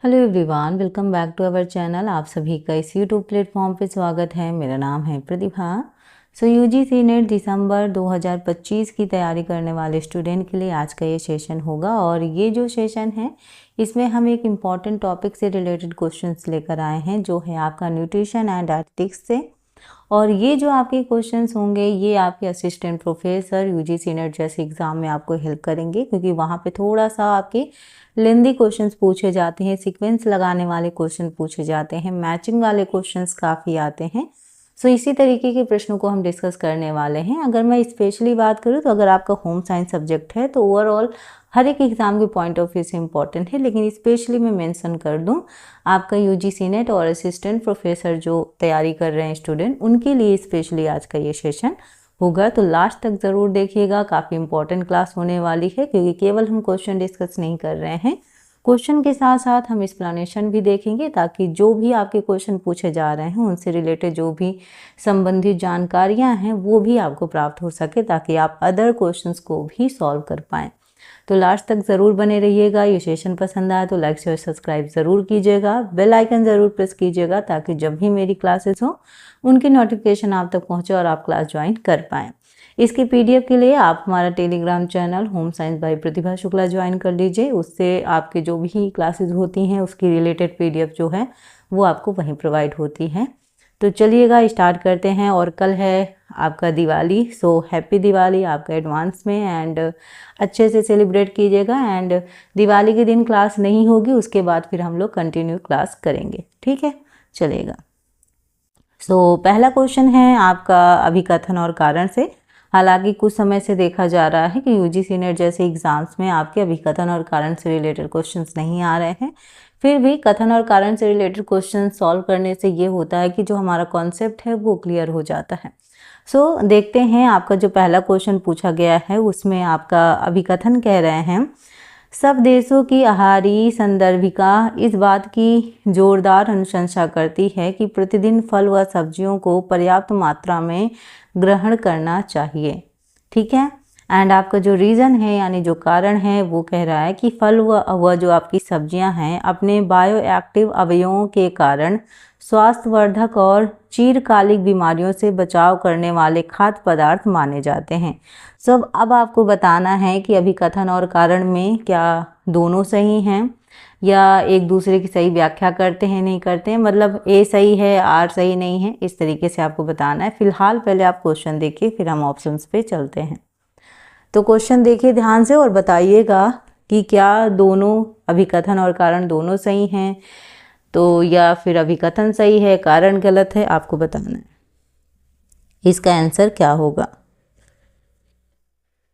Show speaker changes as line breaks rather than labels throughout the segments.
Hello everyone, welcome back to our channel. आप सभी का इस यूट्यूब प्लेटफॉर्म पे स्वागत है। मेरा नाम है प्रतिभा। यूजीसी नेट दिसंबर 2025 की तैयारी करने वाले स्टूडेंट के लिए आज का ये सेशन होगा और ये जो सेशन है इसमें हम एक इम्पॉर्टेंट टॉपिक से रिलेटेड क्वेश्चंस लेकर आए हैं जो है आपका न्यूट्रिशन एंड डायटेटिक्स से। और ये जो आपके क्वेश्चंस होंगे ये आपके असिस्टेंट प्रोफेसर यूजीसी नेट जैसे एग्ज़ाम में आपको हेल्प करेंगे, क्योंकि वहाँ पे थोड़ा सा आपके लेंदी क्वेश्चंस पूछे जाते हैं, सीक्वेंस लगाने वाले क्वेश्चन पूछे जाते हैं, मैचिंग वाले क्वेश्चंस काफ़ी आते हैं। इसी तरीके के प्रश्नों को हम डिस्कस करने वाले हैं। अगर मैं स्पेशली बात करूँ तो अगर आपका होम साइंस सब्जेक्ट है तो ओवरऑल हर एक एग्ज़ाम के पॉइंट ऑफ व्यू से इम्पॉर्टेंट है, लेकिन स्पेशली मैं मेंशन कर दूं आपका यूजीसी नेट और असिस्टेंट प्रोफेसर जो तैयारी कर रहे हैं स्टूडेंट, उनके लिए स्पेशली आज का ये सेशन होगा। तो लास्ट तक ज़रूर देखिएगा, काफ़ी इंपॉर्टेंट क्लास होने वाली है, क्योंकि केवल हम क्वेश्चन डिस्कस नहीं कर रहे हैं, क्वेश्चन के साथ साथ हम एक्सप्लेनेशन भी देखेंगे, ताकि जो भी आपके क्वेश्चन पूछे जा रहे हैं उनसे रिलेटेड जो भी संबंधित जानकारियां हैं वो भी आपको प्राप्त हो सके, ताकि आप अदर क्वेश्चंस को भी सॉल्व कर पाएँ। तो लास्ट तक ज़रूर बने रहिएगा। ये सेशन पसंद आए तो लाइक शेयर सब्सक्राइब ज़रूर कीजिएगा, बेल आइकन ज़रूर प्रेस कीजिएगा, ताकि जब भी मेरी क्लासेस हो उनकी नोटिफिकेशन आप तक पहुँचे और आप क्लास ज्वाइन कर पाएँ। इसकी पीडीएफ के लिए आप हमारा Telegram channel home science by Pratibha Shukla join कर लीजिए। उससे आपके जो भी क्लासेस होती हैं उसकी रिलेटेड पीडीएफ जो है वो आपको वहीं प्रोवाइड होती है। तो चलिएगा स्टार्ट करते हैं। और कल है आपका दिवाली, सो हैप्पी दिवाली आपका एडवांस में, एंड अच्छे से सेलिब्रेट कीजिएगा। एंड दिवाली के दिन क्लास नहीं होगी, उसके बाद फिर हम लोग कंटिन्यू क्लास करेंगे, ठीक है, चलेगा। पहला क्वेश्चन है आपका अभिकथन और कारण से। हालांकि कुछ समय से देखा जा रहा है कि यूजीसी नेट जैसे एग्जाम्स में आपके अभिकथन और कारण से रिलेटेड क्वेश्चंस नहीं आ रहे हैं, फिर भी कथन और कारण से रिलेटेड क्वेश्चन सॉल्व करने से ये होता है कि जो हमारा कॉन्सेप्ट है वो क्लियर हो जाता है। देखते हैं आपका जो पहला क्वेश्चन पूछा गया है उसमें आपका अभिकथन कह रहे हैं, सब देशों की आहारी संदर्भिका इस बात की जोरदार अनुशंसा करती है कि प्रतिदिन फल व सब्जियों को पर्याप्त मात्रा में ग्रहण करना चाहिए, ठीक है। एंड आपका जो रीज़न है यानी जो कारण है वो कह रहा है कि फल व जो आपकी सब्जियां हैं अपने बायोएक्टिव अवयवों के कारण स्वास्थ्यवर्धक और चिरकालिक बीमारियों से बचाव करने वाले खाद्य पदार्थ माने जाते हैं। अब आपको बताना है कि अभिकथन और कारण में क्या दोनों सही हैं या एक दूसरे की सही व्याख्या करते हैं नहीं करते हैं, मतलब ए सही है आर सही नहीं है, इस तरीके से आपको बताना है। फिलहाल पहले आप क्वेश्चन देखिए, फिर हम ऑप्शंस पे चलते हैं। तो क्वेश्चन देखिए ध्यान से और बताइएगा कि क्या दोनों अभिकथन और कारण दोनों सही हैं, तो या फिर अभिकथन सही है कारण गलत है, आपको बताना है। इसका आंसर क्या होगा।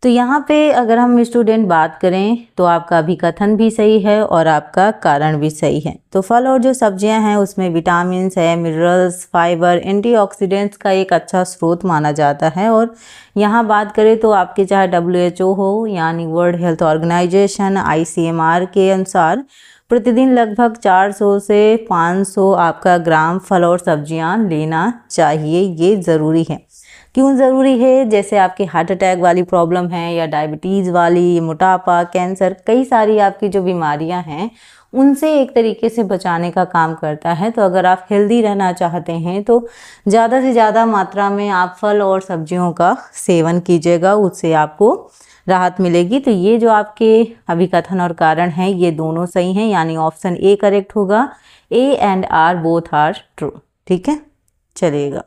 तो यहाँ पे अगर हम स्टूडेंट बात करें तो आपका अभिकथन भी सही है और आपका कारण भी सही है। तो फल और जो सब्जियां हैं उसमें विटामिन्स है, मिनरल्स, फाइबर, एंटीऑक्सीडेंट्स का एक अच्छा स्रोत माना जाता है। और यहाँ बात करें तो आपके चाहे WHO हो यानी वर्ल्ड हेल्थ ऑर्गेनाइजेशन ICMR के अनुसार प्रतिदिन लगभग 400 से 500 आपका ग्राम फल और सब्जियां लेना चाहिए। ये ज़रूरी है। क्यों ज़रूरी है? जैसे आपके हार्ट अटैक वाली प्रॉब्लम है या डायबिटीज़ वाली, मोटापा, कैंसर, कई सारी आपकी जो बीमारियां हैं उनसे एक तरीके से बचाने का काम करता है। तो अगर आप हेल्दी रहना चाहते हैं तो ज़्यादा से ज़्यादा मात्रा में आप फल और सब्जियों का सेवन कीजिएगा, उससे आपको राहत मिलेगी। तो ये जो आपके अभिकथन और कारण हैं ये दोनों सही हैं, यानी ऑप्शन ए करेक्ट होगा। A and R both are true, ठीक है, चलिएगा।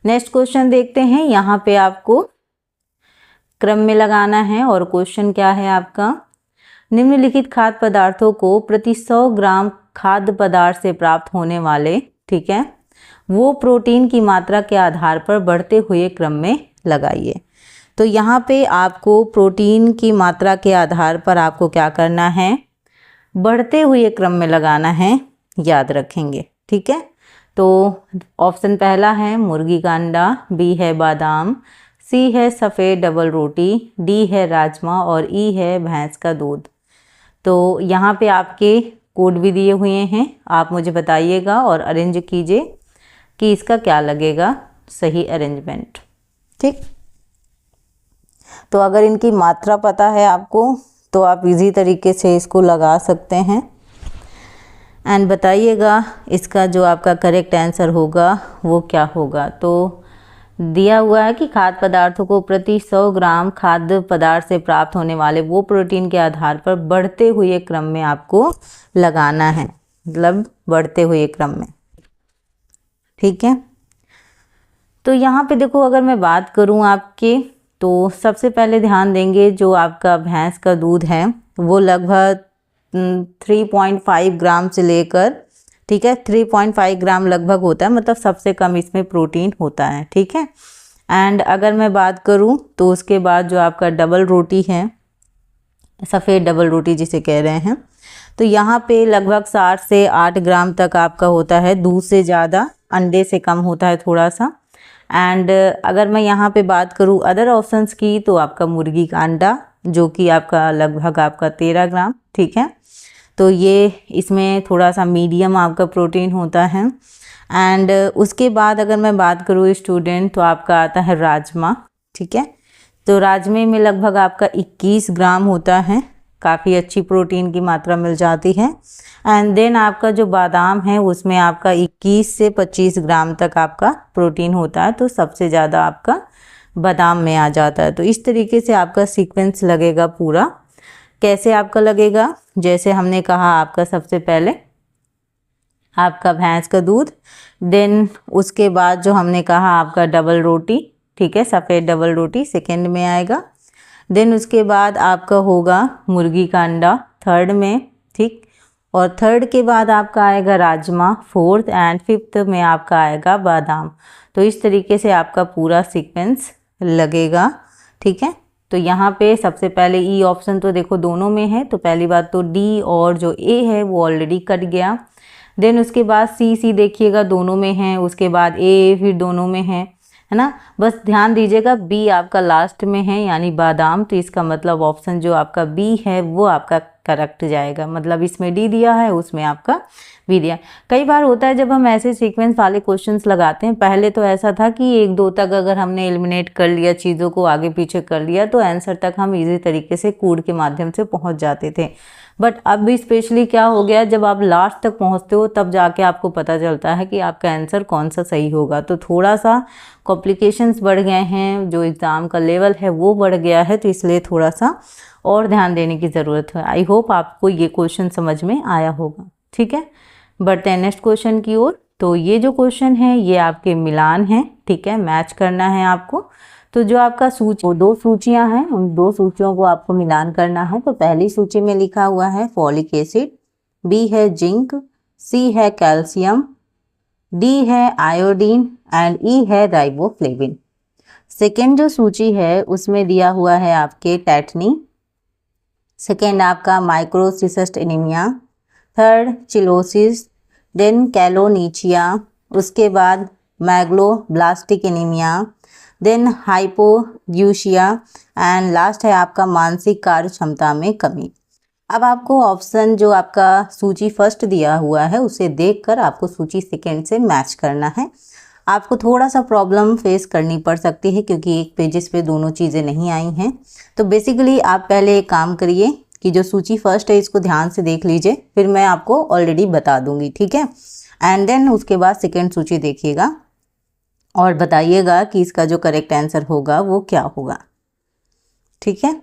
नेक्स्ट क्वेश्चन देखते हैं। यहाँ पे आपको क्रम में लगाना है और क्वेश्चन क्या है आपका, निम्नलिखित खाद्य पदार्थों को प्रति 100 ग्राम खाद्य पदार्थ से प्राप्त होने वाले, ठीक है, वो प्रोटीन की मात्रा के आधार पर बढ़ते हुए क्रम में लगाइए। तो यहाँ पे आपको प्रोटीन की मात्रा के आधार पर आपको क्या करना है, बढ़ते हुए क्रम में लगाना है, याद रखेंगे, ठीक है। तो ऑप्शन पहला है मुर्गी का अंडा, बी है बादाम, सी है सफ़ेद डबल रोटी, डी है राजमा और ई है भैंस का दूध। तो यहाँ पे आपके कोड भी दिए हुए हैं, आप मुझे बताइएगा और अरेंज कीजिए कि इसका क्या लगेगा सही अरेंजमेंट, ठीक। तो अगर इनकी मात्रा पता है आपको तो आप इजी तरीके से इसको लगा सकते हैं। एंड बताइएगा इसका जो आपका करेक्ट आंसर होगा वो क्या होगा। तो दिया हुआ है कि खाद्य पदार्थों को प्रति 100 ग्राम खाद्य पदार्थ से प्राप्त होने वाले वो प्रोटीन के आधार पर बढ़ते हुए क्रम में आपको लगाना है, मतलब बढ़ते हुए क्रम में, ठीक है। तो यहाँ पे देखो, अगर मैं बात करूँ आपके, तो सबसे पहले ध्यान देंगे जो आपका भैंस का दूध है वो लगभग 3.5 ग्राम से लेकर, ठीक है, 3.5 ग्राम लगभग होता है, मतलब सबसे कम इसमें प्रोटीन होता है, ठीक है। एंड अगर मैं बात करूं तो उसके बाद जो आपका डबल रोटी है, सफ़ेद डबल रोटी जिसे कह रहे हैं, तो यहाँ पे लगभग 7 से 8 ग्राम तक आपका होता है, दूध से ज़्यादा, अंडे से कम होता है थोड़ा सा। एंड अगर मैं यहाँ पे बात करूँ अदर ऑप्शंस की, तो आपका मुर्गी का अंडा जो कि आपका लगभग आपका 13 ग्राम, ठीक है। तो ये इसमें थोड़ा सा मीडियम आपका प्रोटीन होता है। एंड उसके बाद अगर मैं बात करूँ स्टूडेंट, तो आपका आता है राजमा, ठीक है। तो राजमे में लगभग आपका 21 ग्राम होता है, काफ़ी अच्छी प्रोटीन की मात्रा मिल जाती है। एंड देन आपका जो बादाम है उसमें आपका 21 से 25 ग्राम तक आपका प्रोटीन होता है, तो सबसे ज़्यादा आपका बादाम में आ जाता है। तो इस तरीके से आपका सीक्वेंस लगेगा पूरा। कैसे आपका लगेगा, जैसे हमने कहा, आपका सबसे पहले आपका भैंस का दूध, देन उसके बाद जो हमने कहा आपका डबल रोटी, ठीक है, सफ़ेद डबल रोटी सेकंड में आएगा। देन उसके बाद आपका होगा मुर्गी का अंडा थर्ड में, ठीक, और थर्ड के बाद आपका आएगा राजमा फोर्थ, एंड फिफ्थ में आपका आएगा बादाम। तो इस तरीके से आपका पूरा सीक्वेंस लगेगा, ठीक है। तो यहाँ पे सबसे पहले ई ऑप्शन तो देखो दोनों में है, तो पहली बात तो डी और जो ए है वो ऑलरेडी कट गया। देन उसके बाद सी देखिएगा दोनों में है, उसके बाद ए फिर दोनों में है ना। बस ध्यान दीजिएगा बी आपका लास्ट में है यानी बादाम, तो इसका मतलब ऑप्शन जो आपका बी है वो आपका करेक्ट जाएगा। मतलब इसमें डी दिया है, उसमें आपका बी दिया। कई बार होता है जब हम ऐसे सीक्वेंस वाले क्वेश्चंस लगाते हैं, पहले तो ऐसा था कि 1-2 तक अगर हमने एलिमिनेट कर लिया, चीज़ों को आगे पीछे कर लिया, तो आंसर तक हम इजी तरीके से कोड के माध्यम से पहुंच जाते थे। बट अब भी स्पेशली क्या हो गया, जब आप लास्ट तक पहुंचते हो तब जाके आपको पता चलता है कि आपका आंसर कौन सा सही होगा। तो थोड़ा सा कॉम्प्लिकेशंस बढ़ गए हैं, जो एग्ज़ाम का लेवल है वो बढ़ गया है, तो इसलिए थोड़ा सा और ध्यान देने की ज़रूरत है। आई होप आपको ये क्वेश्चन समझ में आया होगा, ठीक है। बढ़ते हैं नेक्स्ट क्वेश्चन की ओर। तो ये जो क्वेश्चन है ये आपके मिलान है, ठीक है, मैच करना है आपको। तो जो आपका सूची, 2 सूचियां हैं, उन 2 सूचियों को आपको मिलान करना है। तो पहली सूची में लिखा हुआ है फॉलिक एसिड, बी है जिंक, सी है कैल्शियम, डी है आयोडीन एंड ई है राइबोफ्लेविन। सेकेंड जो सूची है उसमें दिया हुआ है आपके टेटनी, सेकेंड आपका microcytic anaemia, third cheilosis, then koilonychia, उसके बाद megaloblastic anaemia, then hypogeusia and last है आपका मानसिक कार्य क्षमता में कमी। अब आपको ऑप्शन जो आपका सूची फर्स्ट दिया हुआ है उसे देखकर आपको सूची सेकेंड से मैच करना है। आपको थोड़ा सा प्रॉब्लम फेस करनी पड़ सकती है क्योंकि एक पेजेस पे दोनों चीज़ें नहीं आई हैं। तो बेसिकली आप पहले एक काम करिए कि जो सूची फर्स्ट है इसको ध्यान से देख लीजिए, फिर मैं आपको ऑलरेडी बता दूंगी, ठीक है। एंड देन उसके बाद सेकेंड सूची देखिएगा और बताइएगा कि इसका जो करेक्ट आंसर होगा वो क्या होगा, ठीक है,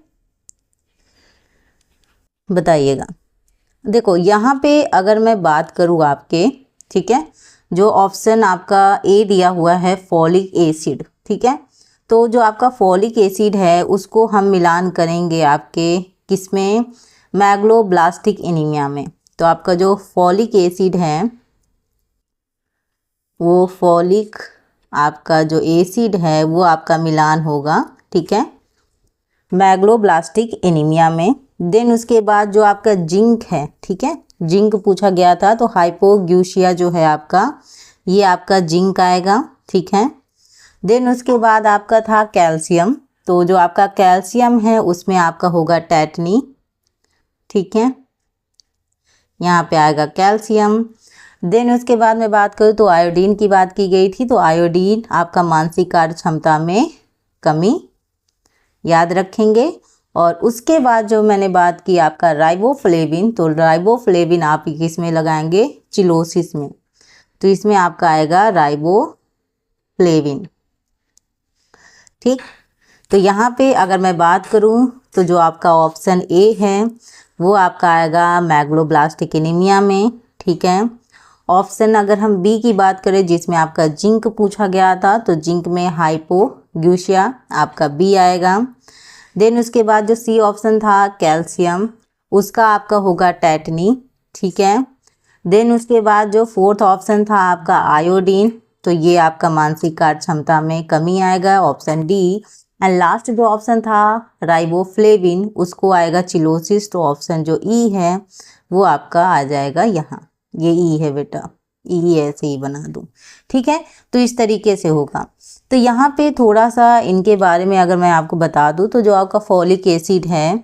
बताइएगा। देखो यहाँ पे अगर मैं बात करूँ आपके, ठीक है, जो ऑप्शन आपका ए दिया हुआ है फॉलिक एसिड, ठीक है, तो जो आपका फॉलिक एसिड है उसको हम मिलान करेंगे आपके किसमें, मैग्लोब्लास्टिक एनीमिया में। तो आपका जो फॉलिक एसिड है वो फॉलिक आपका जो एसिड है वो आपका मिलान होगा, ठीक है, मैग्लोब्लास्टिक एनीमिया में। देन उसके बाद जो आपका जिंक है, ठीक है, जिंक पूछा गया था, तो हाइपोग्यूशिया जो है आपका, ये आपका जिंक आएगा, ठीक है। देन उसके बाद आपका था कैल्शियम, तो जो आपका कैल्शियम है उसमें आपका होगा टेटनी, ठीक है, यहाँ पे आएगा कैल्शियम। देन उसके बाद मैं बात करूँ तो आयोडीन की बात की गई थी, तो आयोडीन आपका मानसिक कार्य क्षमता में कमी, याद रखेंगे। और उसके बाद जो मैंने बात की आपका राइबोफ्लेविन, तो राइबोफ्लेविन आप किस में लगाएंगे, चिलोसिस में, तो इसमें आपका आएगा राइबोफ्लेविन। ठीक, तो यहाँ पे अगर मैं बात करूँ तो जो आपका ऑप्शन ए है वो आपका आएगा मैग्लोब्लास्टिक एनीमिया में। ठीक है, ऑप्शन अगर हम बी की बात करें जिसमें आपका जिंक पूछा गया था, तो जिंक में हाइपोग्यूशिया आपका बी आएगा। देन उसके बाद जो सी ऑप्शन था कैल्शियम, उसका आपका होगा टेटनी। ठीक है, देन उसके बाद जो फोर्थ ऑप्शन था आपका आयोडीन, तो ये आपका मानसिक कार्य क्षमता में कमी आएगा, ऑप्शन डी। एंड लास्ट जो ऑप्शन था राइबोफ्लेविन, उसको आएगा चिलोसिस, तो ऑप्शन जो ई है वो आपका आ जाएगा यहाँ, ये ई है बेटा, ई ऐसे ही बना दूँ। ठीक है, तो इस तरीके से होगा। तो यहाँ पे थोड़ा सा इनके बारे में अगर मैं आपको बता दूँ तो जो आपका फॉलिक एसिड है,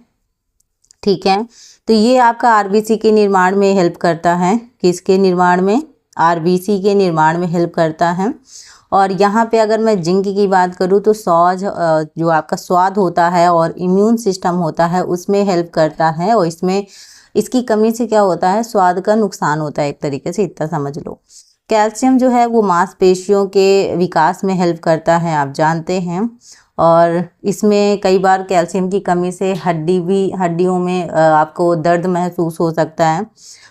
ठीक है, तो ये आपका आरबीसी के निर्माण में हेल्प करता है, किसके निर्माण में, आरबीसी के निर्माण में हेल्प करता है। और यहाँ पे अगर मैं जिंक की बात करूँ तो सौज जो आपका स्वाद होता है और इम्यून सिस्टम होता है उसमें हेल्प करता है, और इसमें इसकी कमी से क्या होता है, स्वाद का नुकसान होता है, एक तरीके से इतना समझ लो। कैल्शियम जो है वो मांसपेशियों के विकास में हेल्प करता है, आप जानते हैं, और इसमें कई बार कैल्शियम की कमी से हड्डियों में आपको दर्द महसूस हो सकता है।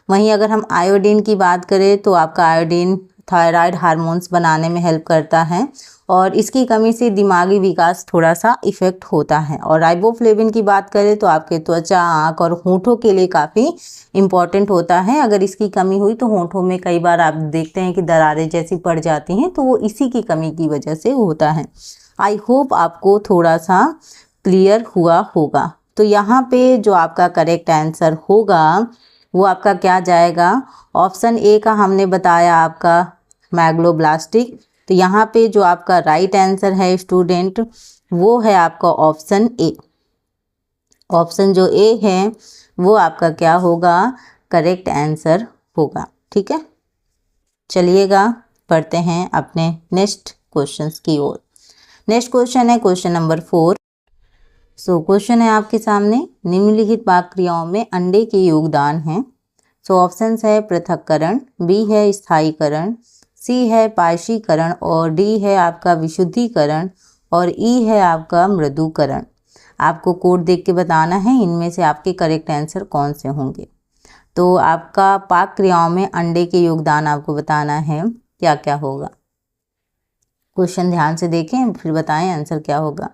वहीं अगर हम आयोडीन की बात करें तो आपका आयोडीन थायराइड हार्मोन्स बनाने में हेल्प करता है, और इसकी कमी से दिमागी विकास थोड़ा सा इफेक्ट होता है। और राइबोफ्लेविन की बात करें तो आपके त्वचा, आँख और होठों के लिए काफ़ी इम्पॉर्टेंट होता है। अगर इसकी कमी हुई तो होठों में कई बार आप देखते हैं कि दरारें जैसी पड़ जाती हैं, तो वो इसी की कमी की वजह से होता है। आई होप आपको थोड़ा सा क्लियर हुआ होगा। तो यहाँ पे जो आपका करेक्ट आंसर होगा वो आपका क्या जाएगा, ऑप्शन ए का हमने बताया आपका मैग्लोब्लास्टिक। तो यहाँ पे जो आपका राइट आंसर है स्टूडेंट वो है आपका ऑप्शन ए। ऑप्शन जो ए है वो आपका क्या होगा, करेक्ट आंसर होगा। ठीक है, चलिएगा पढ़ते हैं अपने नेक्स्ट क्वेश्चंस की ओर। नेक्स्ट क्वेश्चन है क्वेश्चन नंबर 4। सो क्वेश्चन है आपके सामने, निम्नलिखित पाक क्रियाओं में अंडे के योगदान हैं। सो ऑप्शंस है पृथक्करण, बी है स्थायीकरण, सी है पायशीकरण, और डी है आपका विशुद्धिकरण, और ई है आपका मृदुकरण। आपको कोड देख के बताना है इनमें से आपके करेक्ट आंसर कौन से होंगे। तो आपका पाक क्रियाओं में अंडे के योगदान आपको बताना है क्या क्या होगा। क्वेश्चन ध्यान से देखें फिर बताएं आंसर क्या होगा।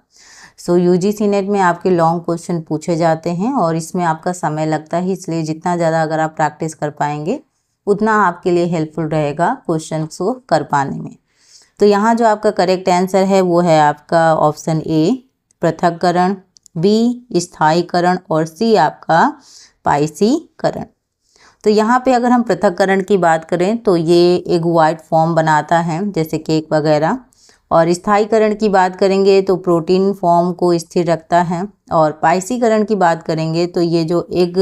सो यूजीसी नेट में आपके लॉन्ग क्वेश्चन पूछे जाते हैं और इसमें आपका समय लगता है, इसलिए जितना ज़्यादा अगर आप प्रैक्टिस कर पाएंगे उतना आपके लिए हेल्पफुल रहेगा क्वेश्चन को कर पाने में। तो यहाँ जो आपका करेक्ट आंसर है वो है आपका ऑप्शन ए पृथक्करण, बी स्थायीकरण, और सी आपका पायसीकरण। तो यहाँ पे अगर हम पृथक्करण की बात करें तो ये एक वाइट फॉर्म बनाता है जैसे केक वगैरह, और स्थायीकरण की बात करेंगे तो प्रोटीन फॉर्म को स्थिर रखता है, और पायसीकरण की बात करेंगे तो ये जो एग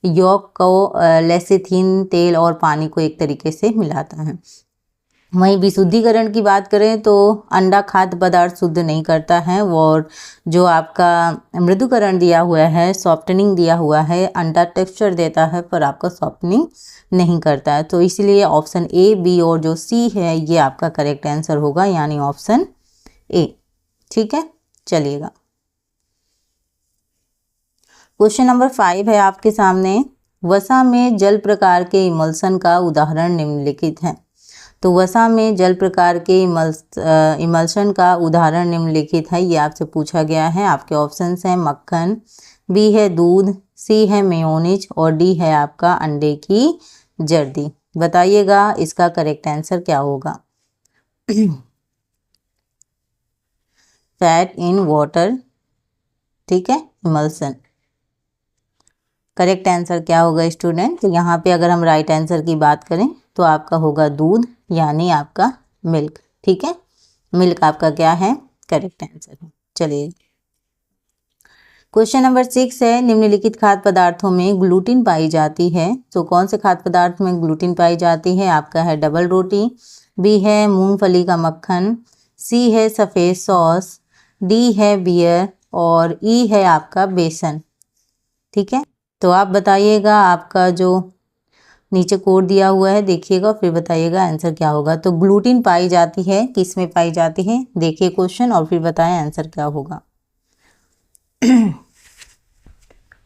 यॉक को लेसिथिन, तेल और पानी को एक तरीके से मिलाता है। वहीं विशुद्धिकरण की बात करें तो अंडा खाद्य पदार्थ शुद्ध नहीं करता है, और जो आपका मृदुकरण दिया हुआ है, सॉफ्टनिंग दिया हुआ है, अंडा टेक्सचर देता है पर आपका सॉफ्टनिंग नहीं करता है। तो इसलिए ऑप्शन ए, बी और जो सी है ये आपका करेक्ट आंसर होगा, यानी ऑप्शन ए। ठीक है, चलिएगा क्वेश्चन नंबर 5 है आपके सामने। वसा में जल प्रकार के इमल्सन का उदाहरण निम्नलिखित है। तो वसा में जल प्रकार के इमल्शन का उदाहरण निम्नलिखित है, ये आपसे पूछा गया है। आपके ऑप्शंस हैं मक्खन, बी है दूध, सी है मेयोनीज, और डी है आपका अंडे की जर्दी। बताइएगा इसका करेक्ट आंसर क्या होगा। फैट इन वाटर, ठीक है, इमल्सन। करेक्ट आंसर क्या होगा स्टूडेंट। तो यहाँ पे अगर हम राइट आंसर की बात करें तो आपका होगा दूध, यानी आपका मिल्क। ठीक है, मिल्क आपका क्या है, करेक्ट आंसर है। चलिए क्वेश्चन नंबर 6 है, निम्नलिखित खाद्य पदार्थों में ग्लूटीन पाई जाती है। तो कौन से खाद्य पदार्थ में ग्लूटीन पाई जाती है, आपका है डबल रोटी, बी है मूंगफली का मक्खन, सी है सफ़ेद सॉस, डी है बियर, और ई है आपका बेसन। ठीक है, तो आप बताइएगा, आपका जो नीचे कोड दिया हुआ है देखिएगा, फिर बताइएगा आंसर क्या होगा। तो ग्लूटीन पाई जाती है, किस में पाई जाती है, देखिए क्वेश्चन और फिर बताएं आंसर क्या होगा।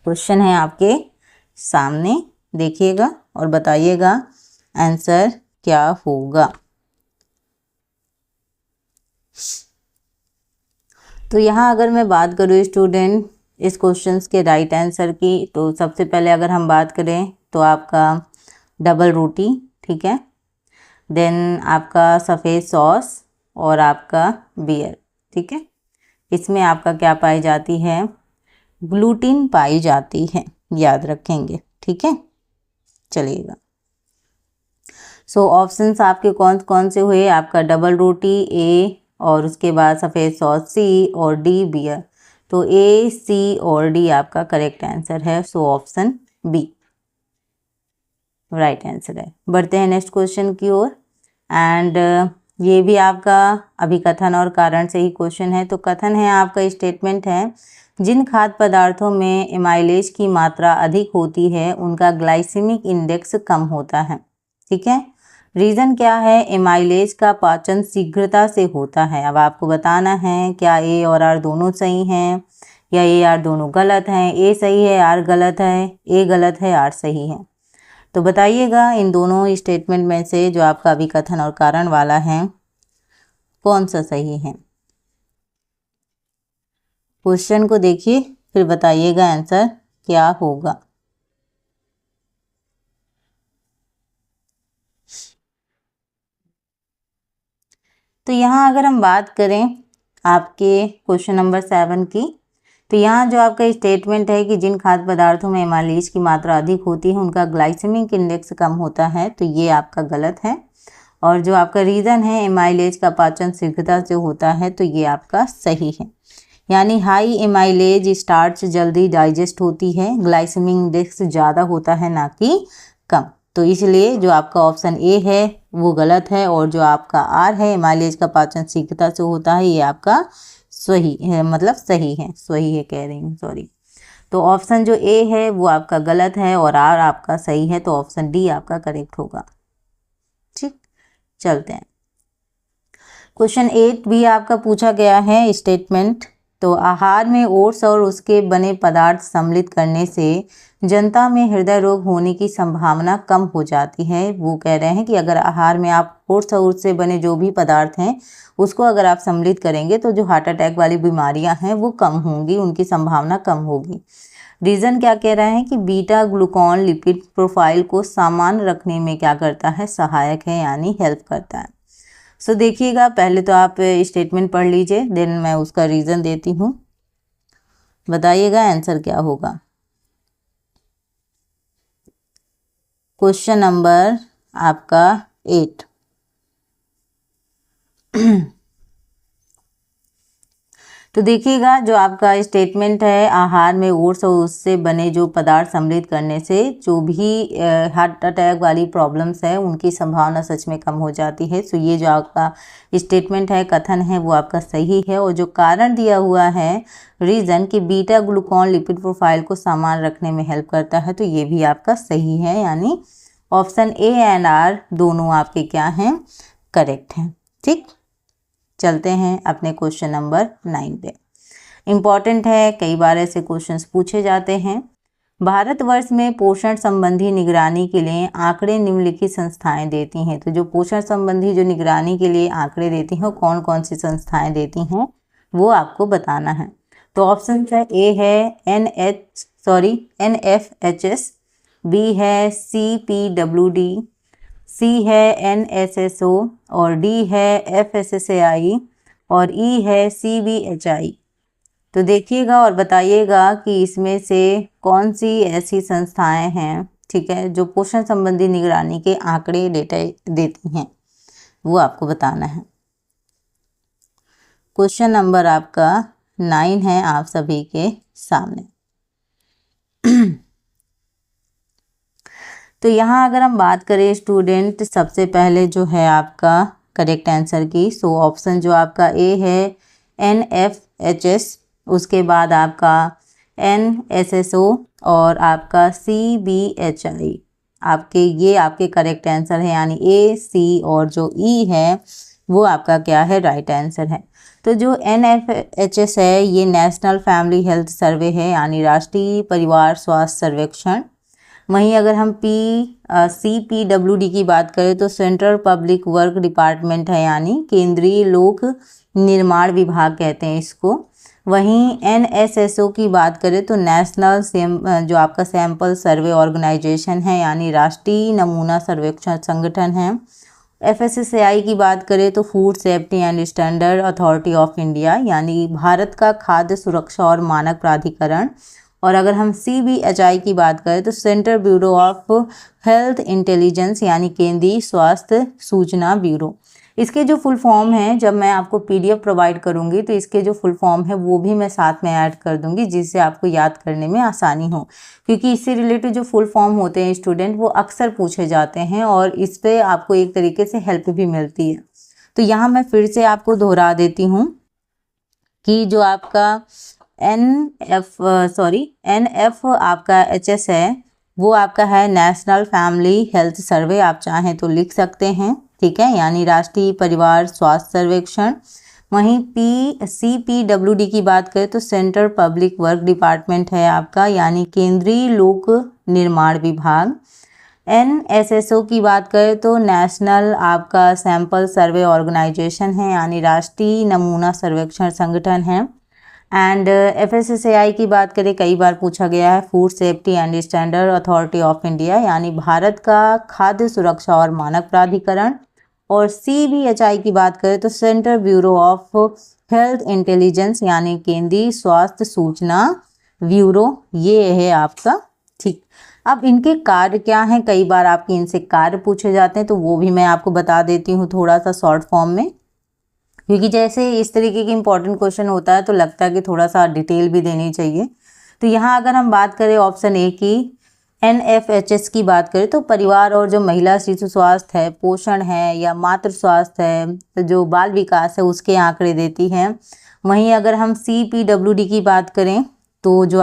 क्वेश्चन है आपके सामने, देखिएगा और बताइएगा आंसर क्या होगा। तो यहाँ अगर मैं बात करूँ स्टूडेंट इस क्वेश्चंस के राइट आंसर की, तो सबसे पहले अगर हम बात करें तो आपका डबल रोटी, ठीक है, देन आपका सफ़ेद सॉस और आपका बियर। ठीक है, इसमें आपका क्या पाई जाती है, ग्लूटीन पाई जाती है, याद रखेंगे। ठीक है, चलिएगा। सो ऑप्शंस आपके कौन कौन से हुए, आपका डबल रोटी ए, और उसके बाद सफ़ेद सॉस सी, और डी बियर। तो ए, सी और डी आपका करेक्ट आंसर है। So option B right answer है। बढ़ते हैं नेक्स्ट क्वेश्चन की ओर। एंड ये भी आपका अभी कथन और कारण से ही क्वेश्चन है। तो कथन है आपका, स्टेटमेंट है, जिन खाद्य पदार्थों में एमाइलेज की मात्रा अधिक होती है उनका ग्लाइसेमिक इंडेक्स कम होता है। ठीक है, रीज़न क्या है, एमाइलेज का पाचन शीघ्रता से होता है। अब आपको बताना है क्या ए और आर दोनों सही हैं या ए आर दोनों गलत हैं। ए सही है, आर गलत है, ए गलत है, आर सही है। तो बताइएगा इन दोनों स्टेटमेंट में से जो आपका अभी कथन और कारण वाला है कौन सा सही है। क्वेश्चन को देखिए फिर बताइएगा आंसर क्या होगा। तो यहाँ अगर हम बात करें आपके क्वेश्चन नंबर 7 की, तो यहाँ जो आपका स्टेटमेंट है कि जिन खाद्य पदार्थों में एमाइलेज की मात्रा अधिक होती है उनका ग्लाइसेमिक इंडेक्स कम होता है, तो ये आपका गलत है। और जो आपका रीज़न है एमाइलेज का पाचन शीघ्रता से होता है, तो ये आपका सही है। यानी हाई एमाइलेज स्टार्च जल्दी डाइजेस्ट होती है, ग्लाइसेमिक इंडेक्स ज़्यादा होता है ना कि कम। तो इसलिए जो आपका ऑप्शन ए है वो गलत है, और जो आपका आर है एमाइलेज का पाचन शीघ्रता से होता है, ये आपका सही है, मतलब सही है, सही है कह रही हूँ, सॉरी। तो ऑप्शन जो ए है वो आपका गलत है और आर आपका सही है, तो ऑप्शन डी आपका करेक्ट होगा। ठीक, चलते हैं। क्वेश्चन 8 भी आपका पूछा गया है स्टेटमेंट। तो आहार में ओट्स और उसके बने पदार्थ सम्मिलित करने से जनता में हृदय रोग होने की संभावना कम हो जाती है। वो कह रहे हैं कि अगर आहार में आप ओट्स और उससे बने जो भी पदार्थ हैं उसको अगर आप सम्मिलित करेंगे तो जो हार्ट अटैक वाली बीमारियां हैं वो कम होंगी, उनकी संभावना कम होगी। रीज़न क्या कह रहे हैं कि बीटा ग्लूकॉन लिपिड प्रोफाइल को सामान्य रखने में क्या करता है, सहायक है, यानी हेल्प करता है। सो देखिएगा, पहले तो आप स्टेटमेंट पढ़ लीजिए, देन मैं उसका रीज़न देती हूँ, बताइएगा आंसर क्या होगा। क्वेश्चन नंबर आपका 8। तो देखिएगा जो आपका स्टेटमेंट है, आहार में ओट्स और उससे बने जो पदार्थ सम्मिलित करने से जो भी हार्ट अटैक वाली प्रॉब्लम्स है उनकी संभावना सच में कम हो जाती है। सो ये जो आपका स्टेटमेंट है, कथन है, वो आपका सही है। और जो कारण दिया हुआ है रीज़न कि बीटा ग्लूकॉन लिपिड प्रोफाइल को सामान्य रखने में हेल्प करता है, तो ये भी आपका सही है, यानी ऑप्शन ए एंड आर दोनों आपके क्या हैं, करेक्ट हैं। ठीक, चलते हैं अपने क्वेश्चन नंबर 9 पे। इम्पॉर्टेंट है, कई बार ऐसे क्वेश्चंस पूछे जाते हैं। भारतवर्ष में पोषण संबंधी निगरानी के लिए आंकड़े निम्नलिखित संस्थाएं देती हैं। तो जो पोषण संबंधी जो निगरानी के लिए आंकड़े देती हैं कौन कौन सी संस्थाएं देती हैं वो आपको बताना है। तो ऑप्शन है, ए है NFHS, बी है CPWD, सी है NSSO, और डी है FSSAI, और ई है CBHI। तो देखिएगा और बताइएगा कि इसमें से कौन सी ऐसी संस्थाएं हैं, ठीक है, जो पोषण संबंधी निगरानी के आंकड़े डेटा देती हैं, वो आपको बताना है। क्वेश्चन नंबर आपका 9 है आप सभी के सामने। तो यहाँ अगर हम बात करें स्टूडेंट, सबसे पहले जो है आपका करेक्ट आंसर की, सो ऑप्शन जो आपका ए है NFHS उसके बाद आपका NSSO और आपका CBHI, ये आपके करेक्ट आंसर है, यानी A, C और जो E है वो आपका क्या है, राइट आंसर है। तो जो NFHS है ये नेशनल फैमिली हेल्थ सर्वे है, यानी राष्ट्रीय परिवार स्वास्थ्य सर्वेक्षण। वहीं अगर हम CPWD की बात करें तो सेंट्रल पब्लिक वर्क डिपार्टमेंट है, यानी केंद्रीय लोक निर्माण विभाग कहते हैं इसको। वहीं NSSO की बात करें तो नेशनल जो आपका सैंपल सर्वे ऑर्गेनाइजेशन है, यानी राष्ट्रीय नमूना सर्वेक्षण संगठन है। FSSAI की बात करें तो food safety and standard authority of India, यानी भारत का खाद्य सुरक्षा और मानक प्राधिकरण। और अगर हम CBHI की बात करें तो central bureau of health intelligence, यानी केंद्रीय स्वास्थ्य सूचना ब्यूरो। इसके जो फुल फॉर्म है, जब मैं आपको PDF प्रोवाइड करूंगी तो इसके जो फुल फॉर्म है वो भी मैं साथ में ऐड कर दूंगी, जिससे आपको याद करने में आसानी हो, क्योंकि इससे रिलेटेड जो फुल फॉर्म होते हैं स्टूडेंट वो अक्सर पूछे जाते हैं और इस पर आपको एक तरीके से हेल्प भी मिलती है। तो यहाँ मैं फिर से आपको दोहरा देती हूँ कि जो आपका NF आपका HS है वो आपका है नेशनल फैमिली हेल्थ सर्वे, आप चाहें तो लिख सकते हैं, ठीक है, यानी राष्ट्रीय परिवार स्वास्थ्य सर्वेक्षण। वहीं CPWD की बात करें तो सेंट्रल पब्लिक वर्क डिपार्टमेंट है आपका, यानी केंद्रीय लोक निर्माण विभाग। NSSO की बात करें तो नेशनल आपका सैंपल सर्वे ऑर्गेनाइजेशन है, यानी राष्ट्रीय नमूना सर्वेक्षण संगठन है। एंड FSSAI की बात करें, कई बार पूछा गया है, food safety and standard authority of India, यानी भारत का खाद्य सुरक्षा और मानक प्राधिकरण। और CBHI की बात करें तो central bureau of health intelligence, यानी केंद्रीय स्वास्थ्य सूचना ब्यूरो, ये है आपका, ठीक। अब इनके कार्य क्या हैं, कई बार आपके इनसे कार्य पूछे जाते हैं, तो वो भी मैं आपको बता देती हूँ थोड़ा सा शॉर्ट फॉर्म में, क्योंकि जैसे इस तरीके के इंपॉर्टेंट क्वेश्चन होता है तो लगता है कि थोड़ा सा डिटेल भी देनी चाहिए। तो यहाँ अगर हम बात करें ऑप्शन A की, NFHS की बात करें तो परिवार और जो महिला शिशु स्वास्थ्य है, पोषण है या मातृ स्वास्थ्य है, तो जो बाल विकास है उसके आंकड़े देती है। वहीं अगर हम CPWD की बात करें तो जो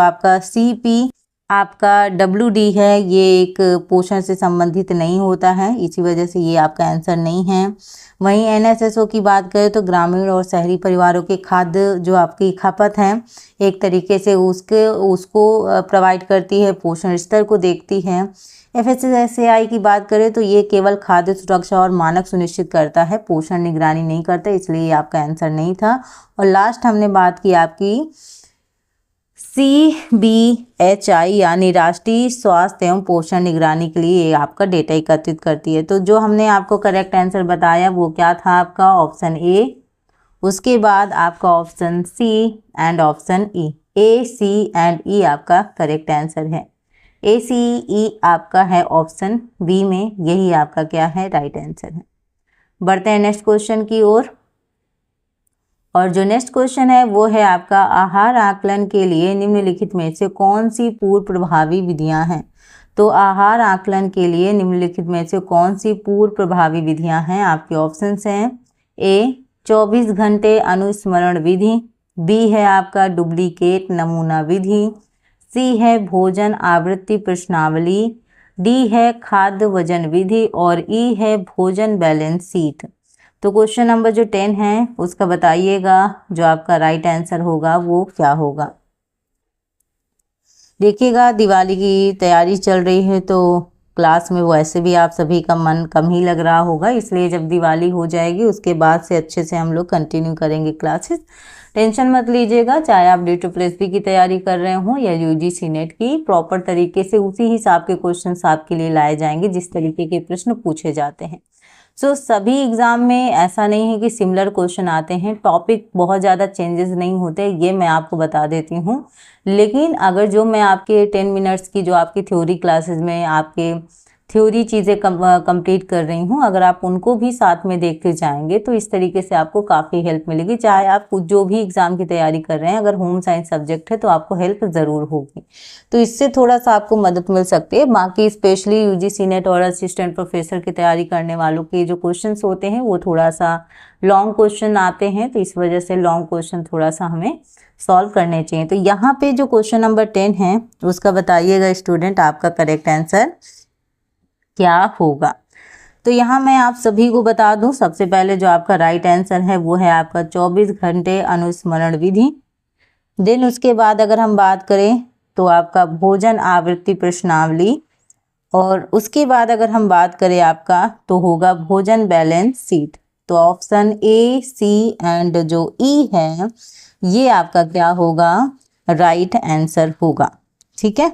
आपका WD है ये एक पोषण से संबंधित नहीं होता है, इसी वजह से ये आपका आंसर नहीं है। वहीं NSSO की बात करें तो ग्रामीण और शहरी परिवारों के खाद्य जो आपकी खपत है एक तरीके से उसको प्रोवाइड करती है, पोषण स्तर को देखती है। FSSAI की बात करें तो ये केवल खाद्य सुरक्षा और मानक सुनिश्चित करता है, पोषण निगरानी नहीं करता, इसलिए ये आपका आंसर नहीं था। और लास्ट हमने बात की आपकी CBHI, यानी राष्ट्रीय स्वास्थ्य एवं पोषण निगरानी के लिए आपका डेटा एकत्रित करती है। तो जो हमने आपको करेक्ट आंसर बताया वो क्या था, आपका ऑप्शन A, उसके बाद आपका option C and option E, A, C and E आपका करेक्ट आंसर है। A, C, E आपका है ऑप्शन B में, यही आपका क्या है, राइट आंसर है। बढ़ते हैं नेक्स्ट क्वेश्चन की ओर। और जो नेक्स्ट क्वेश्चन है वो है आपका, आहार आकलन के लिए निम्नलिखित में से कौन सी पूर्व प्रभावी विधियां हैं। तो आहार आकलन के लिए निम्नलिखित में से कौन सी पूर्व प्रभावी विधियां हैं, आपके ऑप्शंस हैं। A, 24 घंटे अनुस्मरण विधि, B है आपका डुप्लीकेट नमूना विधि, C है भोजन आवृत्ति प्रश्नावली, D है खाद्य वजन विधि और E है भोजन बैलेंस शीट। तो क्वेश्चन नंबर जो 10 है उसका बताइएगा, जो आपका राइट आंसर होगा वो क्या होगा। देखिएगा दिवाली की तैयारी चल रही है तो क्लास में वैसे भी आप सभी का मन कम ही लग रहा होगा, इसलिए जब दिवाली हो जाएगी उसके बाद से अच्छे से हम लोग कंटिन्यू करेंगे क्लासेस। टेंशन मत लीजिएगा, चाहे आप D2+B की तैयारी कर रहे हो या UGC नेट की, प्रॉपर तरीके से उसी हिसाब के क्वेश्चन आपके लिए लाए जाएंगे जिस तरीके के प्रश्न पूछे जाते हैं। सभी एग्जाम में ऐसा नहीं है कि सिमिलर क्वेश्चन आते हैं, टॉपिक बहुत ज़्यादा चेंजेस नहीं होते, ये मैं आपको बता देती हूँ। लेकिन अगर जो मैं आपके 10 मिनट्स की जो आपकी थ्योरी क्लासेस में आपके थ्योरी चीज़ें कंप्लीट कर रही हूँ, अगर आप उनको भी साथ में देखते जाएंगे तो इस तरीके से आपको काफ़ी हेल्प मिलेगी। चाहे आप जो भी एग्ज़ाम की तैयारी कर रहे हैं, अगर होम साइंस सब्जेक्ट है तो आपको हेल्प ज़रूर होगी, तो इससे थोड़ा सा आपको मदद मिल सकती है। बाकी स्पेशली UGC नेट और असिस्टेंट प्रोफेसर की तैयारी करने वालों के जो क्वेश्चन होते हैं वो थोड़ा सा लॉन्ग क्वेश्चन आते हैं, तो इस वजह से लॉन्ग क्वेश्चन थोड़ा सा हमें सॉल्व करने चाहिए। तो यहाँ पे जो क्वेश्चन नंबर 10 है उसका बताइएगा स्टूडेंट आपका करेक्ट आंसर क्या होगा। तो यहाँ मैं आप सभी को बता दूं, सबसे पहले जो आपका राइट आंसर है वो है आपका 24 घंटे अनुस्मरण विधि। देन उसके बाद अगर हम बात करें तो आपका भोजन आवृत्ति प्रश्नावली, और उसके बाद अगर हम बात करें आपका तो होगा भोजन बैलेंस शीट। तो ऑप्शन ए, सी एंड जो ई है ये आपका क्या होगा, राइट आंसर होगा। ठीक है,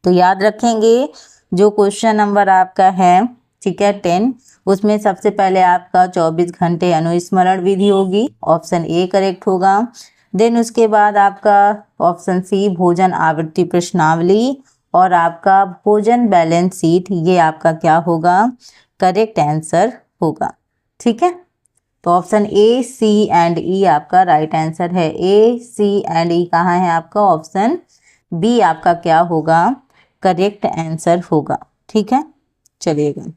तो याद रखेंगे जो क्वेश्चन नंबर आपका है, ठीक है 10, उसमें सबसे पहले आपका 24 घंटे अनुस्मरण विधि होगी, ऑप्शन ए करेक्ट होगा। देन उसके बाद आपका ऑप्शन सी भोजन आवृत्ति प्रश्नावली और आपका भोजन बैलेंस शीट, ये आपका क्या होगा, करेक्ट आंसर होगा। ठीक है, तो ऑप्शन ए, सी एंड ई आपका राइट आंसर है। ए, सी एंड ई कहाँ है आपका, ऑप्शन बी आपका क्या होगा, करेक्ट आंसर होगा। ठीक है, चलिएगा।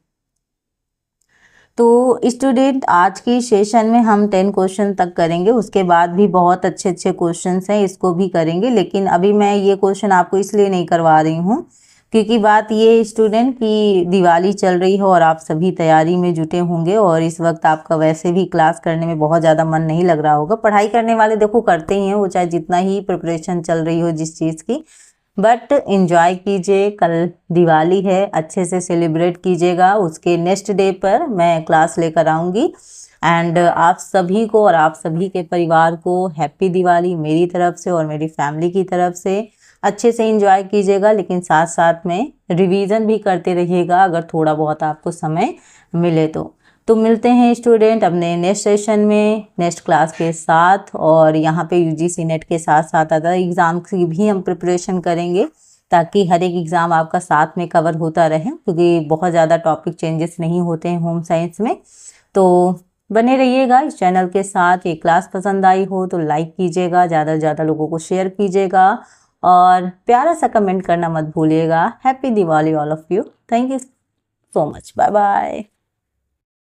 तो स्टूडेंट आज की सेशन में हम 10 क्वेश्चन तक करेंगे, उसके बाद भी बहुत अच्छे अच्छे क्वेश्चंस हैं, इसको भी करेंगे। लेकिन अभी मैं ये क्वेश्चन आपको इसलिए नहीं करवा रही हूँ क्योंकि बात ये स्टूडेंट की दिवाली चल रही है और आप सभी तैयारी में जुटे होंगे और इस वक्त आपका वैसे भी क्लास करने में बहुत ज़्यादा मन नहीं लग रहा होगा। पढ़ाई करने वाले देखो करते ही हैं, वो चाहे जितना ही प्रिपरेशन चल रही हो जिस चीज़ की, बट एंजॉय कीजिए। कल दिवाली है, अच्छे से सेलिब्रेट कीजिएगा। उसके नेक्स्ट डे पर मैं क्लास लेकर आऊँगी एंड आप सभी को और आप सभी के परिवार को हैप्पी दिवाली मेरी तरफ से और मेरी फैमिली की तरफ से। अच्छे से एंजॉय कीजिएगा, लेकिन साथ साथ में रिवीजन भी करते रहिएगा अगर थोड़ा बहुत आपको समय मिले तो मिलते हैं स्टूडेंट अपने नेक्स्ट सेशन में नेक्स्ट क्लास के साथ। और यहाँ पे यूजीसी नेट के साथ साथ अदर एग्ज़ाम की भी हम प्रिपरेशन करेंगे ताकि हर एक एग्ज़ाम आपका साथ में कवर होता रहे, क्योंकि बहुत ज़्यादा टॉपिक चेंजेस नहीं होते हैं होम साइंस में। तो बने रहिएगा इस चैनल के साथ। ये क्लास पसंद आई हो तो लाइक कीजिएगा, ज़्यादा से ज़्यादा लोगों को शेयर कीजिएगा और प्यारा सा कमेंट करना मत भूलिएगा। Happy Diwali all of you. Thank you so much, bye bye.